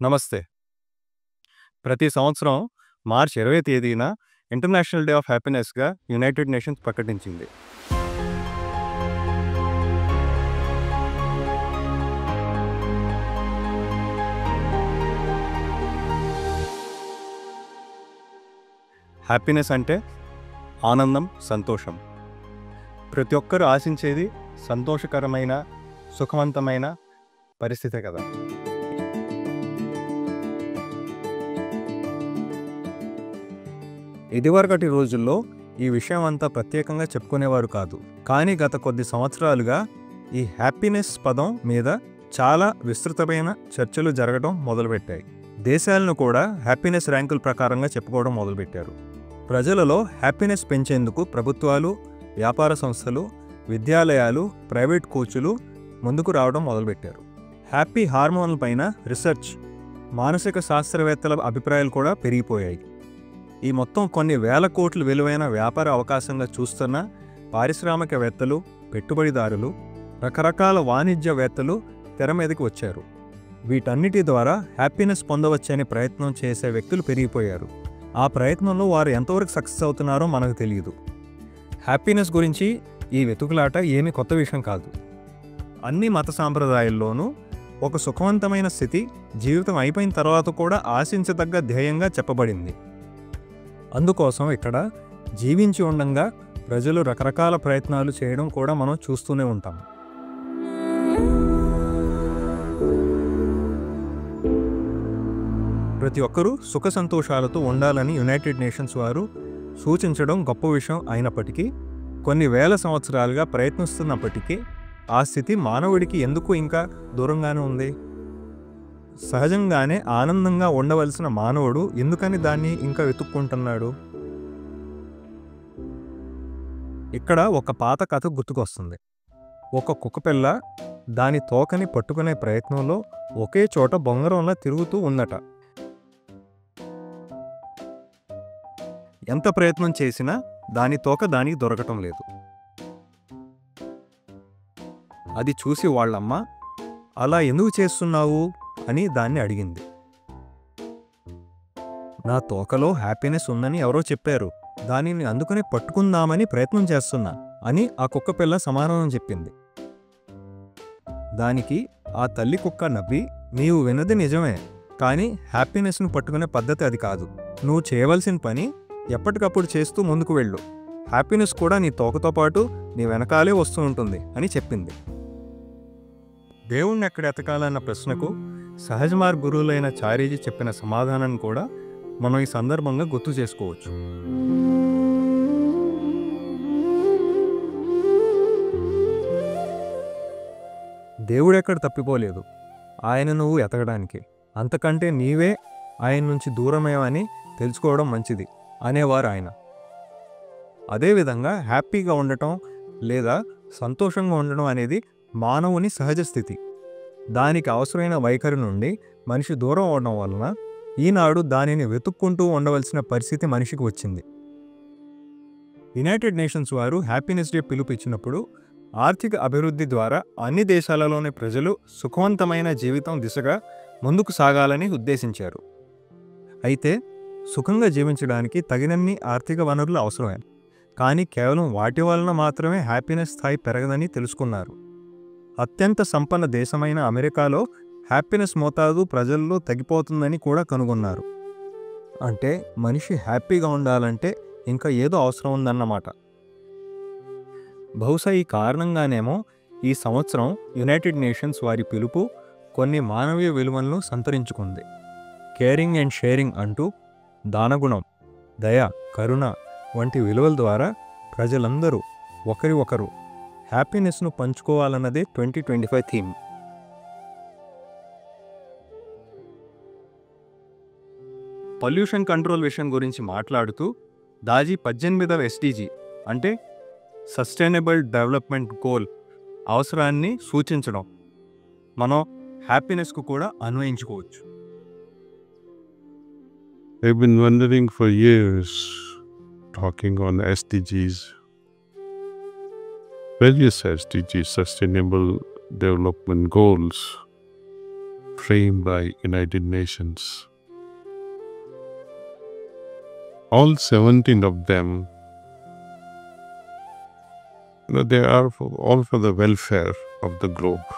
నమస్తే. ప్రతి సంవత్సరం మార్చి 20 తేదీన ఇంటర్నేషనల్ డే ఆఫ్ హ్యాపీనెస్‌గా యునైటెడ్ నేషన్స్ ప్రకటించింది. హ్యాపీనెస్ అంటే ఆనందం, సంతోషం. ప్రతి ఒక్కరు ఆశించేది సంతోషకరమైన, సుఖవంతమైన పరిస్థితే కదా. ఇదివరకటి రోజుల్లో ఈ విషయం అంతా ప్రత్యేకంగా చెప్పుకునేవారు కాదు. కానీ గత కొద్ది సంవత్సరాలుగా ఈ హ్యాపీనెస్ పదం మీద చాలా విస్తృతమైన చర్చలు జరగడం మొదలుపెట్టాయి. దేశాలను కూడా హ్యాపీనెస్ ర్యాంకుల ప్రకారంగా చెప్పుకోవడం మొదలుపెట్టారు. ప్రజలలో హ్యాపీనెస్ పెంచేందుకు ప్రభుత్వాలు, వ్యాపార సంస్థలు, విద్యాలయాలు, ప్రైవేట్ కోచ్లు ముందుకు రావడం మొదలుపెట్టారు. హ్యాపీ హార్మోన్ల పైన రీసెర్చ్, మానసిక శాస్త్రవేత్తల అభిప్రాయాలు కూడా పెరిగిపోయాయి. ఈ మొత్తం కొన్ని వేల కోట్ల విలువైన వ్యాపార అవకాశంగా చూస్తున్న పారిశ్రామికవేత్తలు, పెట్టుబడిదారులు, రకరకాల వాణిజ్యవేత్తలు తెర మీదకి వచ్చారు. వీటన్నిటి ద్వారా హ్యాపీనెస్ పొందవచ్చనే ప్రయత్నం చేసే వ్యక్తులు పెరిగిపోయారు. ఆ ప్రయత్నంలో వారు ఎంతవరకు సక్సెస్ అవుతున్నారో మనకు తెలియదు. హ్యాపీనెస్ గురించి ఈ వెతుకులాట ఏమీ కొత్త విషయం కాదు. అన్ని మత సాంప్రదాయాల్లోనూ ఒక సుఖవంతమైన స్థితి జీవితం అయిపోయిన తర్వాత కూడా ఆశించదగ్గ ధ్యేయంగా చెప్పబడింది. అందుకోసం ఇక్కడ జీవించి ఉండంగా ప్రజలు రకరకాల ప్రయత్నాలు చేయడం కూడా మనం చూస్తూనే ఉంటాం. ప్రతి ఒక్కరూ సుఖ సంతోషాలతో ఉండాలని యునైటెడ్ నేషన్స్ వారు సూచించడం గొప్ప విషయం అయినప్పటికీ, కొన్ని వేల సంవత్సరాలుగా ప్రయత్నిస్తున్నప్పటికీ ఆ స్థితి మానవుడికి ఎందుకు ఇంకా దూరంగానే ఉంది? సహజంగానే ఆనందంగా ఉండవలసిన మానవుడు ఎందుకని దాన్ని ఇంకా వెతుక్కుంటున్నాడు? ఇక్కడ ఒక పాత కథ గుర్తుకొస్తుంది. ఒక కుక్కపిల్ల దాని తోకని పట్టుకునే ప్రయత్నంలో ఒకే చోట బొంగరంలా తిరుగుతూ ఉందట. ఎంత ప్రయత్నం చేసినా దాని తోక దానికి దొరకటం లేదు. అది చూసి వాళ్ళమ్మ, అలా ఎందుకు చేస్తున్నావు అని దాన్ని అడిగింది. నా తోకలో హ్యాపీనెస్ ఉందని ఎవరో చెప్పారు, దానిని అందుకనే పట్టుకుందామని ప్రయత్నం చేస్తున్నా అని ఆ కుక్క పిల్ల సమాధానం చెప్పింది. దానికి ఆ తల్లి కుక్క నవ్వి, నీవు విన్నది నిజమే, కానీ హ్యాపీనెస్ను పట్టుకునే పద్ధతి అది కాదు. నువ్వు చేయవలసిన పని ఎప్పటికప్పుడు చేస్తూ ముందుకు వెళ్ళు. హ్యాపీనెస్ కూడా నీ తోకతో పాటు నీ వెనకాలే వస్తూ ఉంటుంది అని చెప్పింది. దేవుణ్ణి ఎక్కడ ఎతకాలన్న ప్రశ్నకు సహజమార్గ గురువులైన చారీజీ చెప్పిన సమాధానాన్ని కూడా మనం ఈ సందర్భంగా గుర్తు చేసుకోవచ్చు. దేవుడెక్కడ తప్పిపోలేదు, ఆయన నువ్వు ఎతకడానికి. అంతకంటే నీవే ఆయన నుంచి దూరమేమని తెలుసుకోవడం మంచిది అనేవారు ఆయన. అదేవిధంగా హ్యాపీగా ఉండటం లేదా సంతోషంగా ఉండడం అనేది మానవుని సహజ స్థితి. దానికి అవసరమైన వైఖరి నుండి మనిషి దూరం అవడం వలన ఈనాడు దానిని వెతుక్కుంటూ ఉండవలసిన పరిస్థితి మనిషికి వచ్చింది. యునైటెడ్ నేషన్స్ వారు హ్యాపీనెస్ డే పిలుపు ఇచ్చినప్పుడు ఆర్థిక అభివృద్ధి ద్వారా అన్ని దేశాలలోని ప్రజలు సుఖవంతమైన జీవితం దిశగా ముందుకు సాగాలని ఉద్దేశించారు. అయితే సుఖంగా జీవించడానికి తగినన్ని ఆర్థిక వనరులు అవసరమే, కానీ కేవలం వాటి వలన మాత్రమే హ్యాపీనెస్ స్థాయి పెరగదని తెలుసుకున్నారు. అత్యంత సంపన్న దేశమైన అమెరికాలో హ్యాపీనెస్ మోతాదు ప్రజల్లో తగ్గిపోతుందని కూడా కనుగొన్నారు. అంటే మనిషి హ్యాపీగా ఉండాలంటే ఇంకా ఏదో అవసరం ఉందన్నమాట. బహుశా ఈ కారణంగానేమో ఈ సంవత్సరం యునైటెడ్ నేషన్స్ వారి పిలుపు కొన్ని మానవీయ విలువలను సంతరించుకుంది. కేరింగ్ అండ్ షేరింగ్ అంటూ దానగుణం, దయ, కరుణ వంటి విలువల ద్వారా ప్రజలందరూ ఒకరి ఒకరు హ్యాపీనెస్ను పంచుకోవాలన్నదే 2025 థీమ్. పొల్యూషన్ కంట్రోల్ విషయం గురించి మాట్లాడుతూ దాజీ 18వ SDG అంటే సస్టైనబుల్ డెవలప్మెంట్ గోల్ అవసరాన్ని సూచించడం మనం హ్యాపీనెస్కు కూడా అన్వయించుకోవచ్చు. I've been wondering for years, talking on SDGs, various SDGs, Sustainable Development Goals. framed by United Nations. All 17 of them, they are all for the welfare of the globe.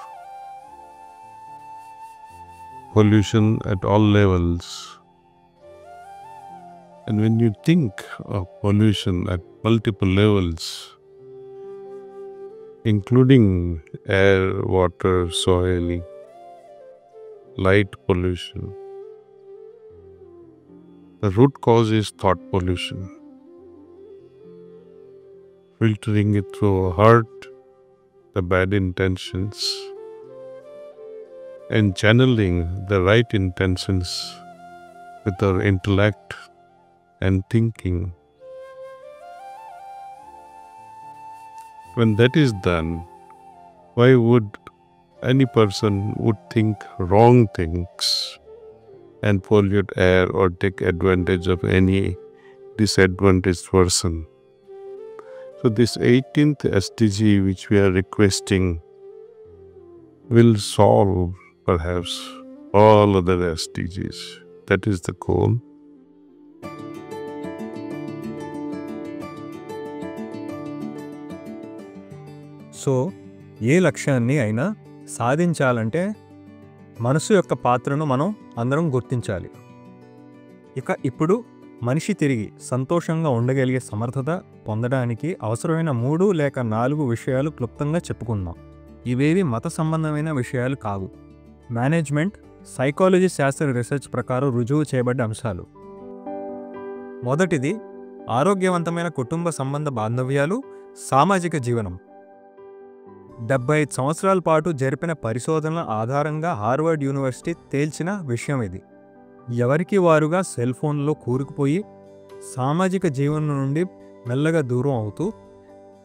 Pollution at all levels. And when you think of pollution at multiple levels, including air, water, soil, light pollution, the root cause is thought pollution. Filtering it through our heart, the bad intentions, and channeling the right intentions with our intellect and thinking. When that is done, why would any person would think wrong things and pollute air or take advantage of any disadvantaged person? So this 18th SDG which we are requesting will solve perhaps all other SDGs. That is the goal. So ఏ లక్ష్యాన్ని అయినా సాధించాలంటే మనసు యొక్క పాత్రను మనం అందరం గుర్తించాలి. ఇప్పుడు మనిషి తిరిగి సంతోషంగా ఉండగలిగే సమర్థత పొందడానికి అవసరమైన 3 లేక 4 విషయాలు క్లుప్తంగా చెప్పుకుందాం. ఇవేవి మత సంబంధమైన విషయాలు కావు. మేనేజ్మెంట్, సైకాలజీ శాస్త్ర రీసెర్చ్ ప్రకారం రుజువు చేయబడ్డ అంశాలు. మొదటిది ఆరోగ్యవంతమైన కుటుంబ సంబంధ బాంధవ్యాలు, సామాజిక జీవనం. 75 సంవత్సరాల పాటు జరిపిన పరిశోధనల ఆధారంగా హార్వర్డ్ యూనివర్సిటీ తేల్చిన విషయం ఇది. ఎవరికి వారుగా సెల్ ఫోన్లో కూరుకుపోయి సామాజిక జీవనం నుండి మెల్లగా దూరం అవుతూ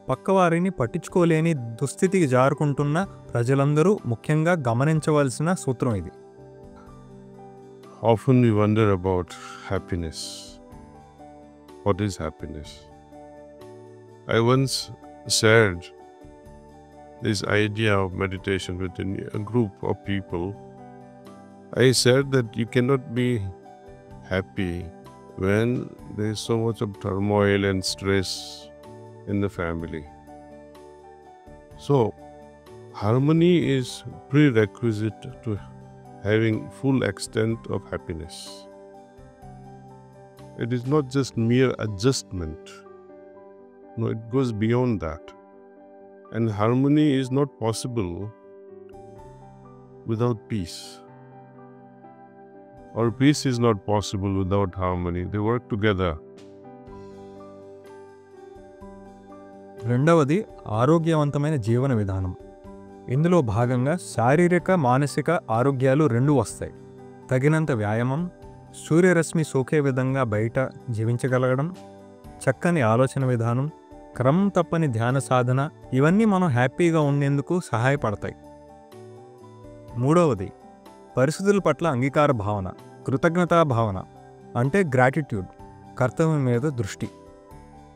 పక్కవారిని పట్టించుకోలేని దుస్థితికి జారుకుంటున్న ప్రజలందరూ ముఖ్యంగా గమనించవలసిన సూత్రం ఇది. Often we wonder about happiness. What is happiness? I once shared this idea of meditation within a group of people. I said that you cannot be happy when there is so much of turmoil and stress in the family. So, harmony is prerequisite to having full extent of happiness. It is not just mere adjustment. No, it goes beyond that. And harmony is not possible without peace. Or peace is not possible without harmony. They work together. రెండవది ఆరోగ్యవంతమైన జీవన విధానం. ఇందులో భాగంగా శారీరక, మానసిక ఆరోగ్యాలు 2 వస్తాయి. తగినంత వ్యాయామం, సూర్యరశ్మి సోకే విధంగా బయట జీవించగలగడం, చక్కని ఆలోచన విధానం, క్రమం తప్పని ధ్యాన సాధన, ఇవన్నీ మనం హ్యాపీగా ఉండేందుకు సహాయపడతాయి. మూడవది పరిస్థితుల పట్ల అంగీకార భావన, కృతజ్ఞతా భావన, అంటే గ్రాటిట్యూడ్, కర్తవ్యం మీద దృష్టి.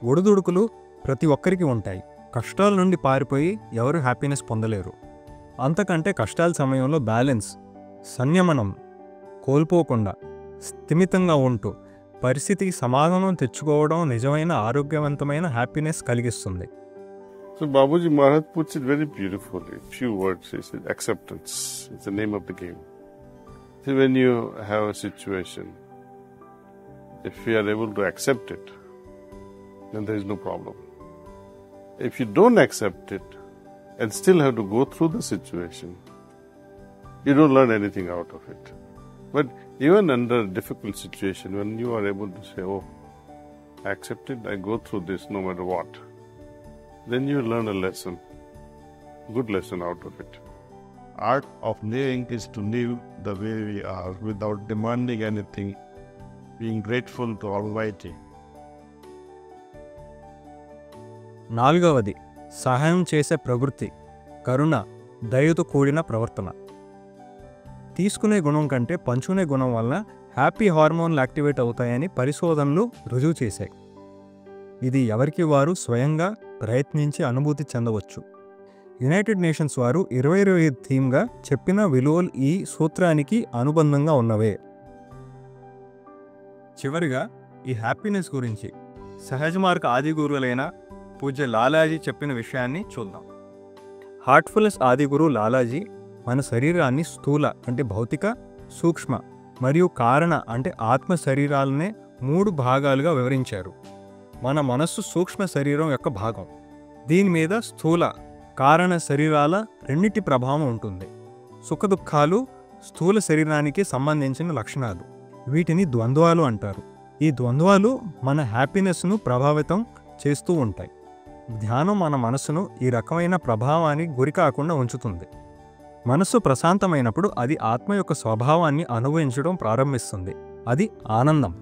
ఒడిదుడుకులు ప్రతి ఒక్కరికి ఉంటాయి. కష్టాల నుండి పారిపోయి ఎవరు హ్యాపీనెస్ పొందలేరు. అంతకంటే కష్టాల సమయంలో బ్యాలెన్స్, సంయమనం కోల్పోకుండా స్థిమితంగా ఉంటూ పరిస్థితికి సమాధానం తెచ్చుకోవడం నిజమైన ఆరోగ్యవంతమైన హ్యాపీనెస్ కలిగిస్తుంది. So Babuji Maharaj puts it very beautifully. Few words. He says acceptance is the name of the game. See, when you have a situation, if you are able to accept it, then there is no problem. If you don't accept it and still have to go through the situation, you don't learn anything out of it. But even under a difficult situation, when you are able to say, oh, I accept it, I go through this no matter what, then you learn a lesson, good lesson out of it. Art of living is to live the way we are without demanding anything, being grateful to Almighty. నాలుగవది సహాయం చేసే ప్రవృత్తి, కరుణ, దయతో కూడిన ప్రవర్తన. తీసుకునే గుణం కంటే పంచుకునే గుణం వల్ల హ్యాపీ హార్మోన్లు యాక్టివేట్ అవుతాయని పరిశోధనలు రుజువు చేశాయి. ఇది ఎవరికి వారు స్వయంగా ప్రయత్నించి అనుభూతి చెందవచ్చు. యునైటెడ్ నేషన్స్ వారు 2025 థీమ్గా చెప్పిన విలువలు ఈ సూత్రానికి అనుబంధంగా ఉన్నవే. చివరిగా ఈ హ్యాపీనెస్ గురించి సహజ మార్గ ఆది గురువులైన పూజ్య లాలాజీ చెప్పిన విషయాన్ని చూద్దాం. హార్ట్ఫుల్నెస్ ఆది గురువు లాలాజీ మన శరీరాన్ని స్థూల అంటే భౌతిక, సూక్ష్మ మరియు కారణ అంటే ఆత్మ శరీరాలనే 3 భాగాలుగా వివరించారు. మన మనస్సు సూక్ష్మ శరీరం యొక్క భాగం. దీని మీద స్థూల, కారణ శరీరాల రెండిటి ప్రభావం ఉంటుంది. సుఖదుఖాలు స్థూల శరీరానికి సంబంధించిన లక్షణాలు. వీటిని ద్వంద్వాలు అంటారు. ఈ ద్వంద్వాలు మన హ్యాపీనెస్ను ప్రభావితం చేస్తూ ఉంటాయి. ధ్యానం మన మనసును ఈ రకమైన ప్రభావానికి గురికాకుండా ఉంచుతుంది. మనస్సు ప్రశాంతమైనప్పుడు అది ఆత్మ యొక్క స్వభావాన్ని అనుభవించడం ప్రారంభిస్తుంది. అది ఆనందం.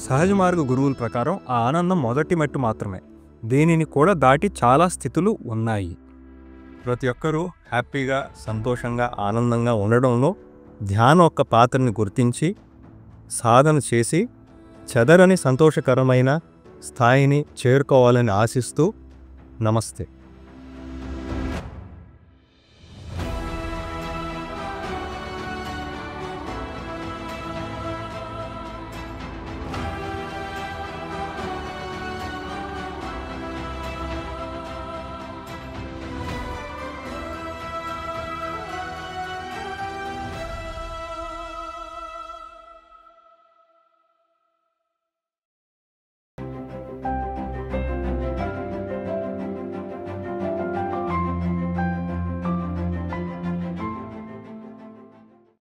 సహజ మార్గ గురువుల ప్రకారం ఆ ఆనందం మొదటి మెట్టు మాత్రమే. దీనిని కూడా దాటి చాలా స్థితులు ఉన్నాయి. ప్రతి ఒక్కరూ హ్యాపీగా, సంతోషంగా, ఆనందంగా ఉండడంలో ధ్యానం యొక్క పాత్రని గుర్తించి సాధన చేసి చెదరని సంతోషకరమైన స్థాయిని చేరుకోవాలని ఆశిస్తూ నమస్తే.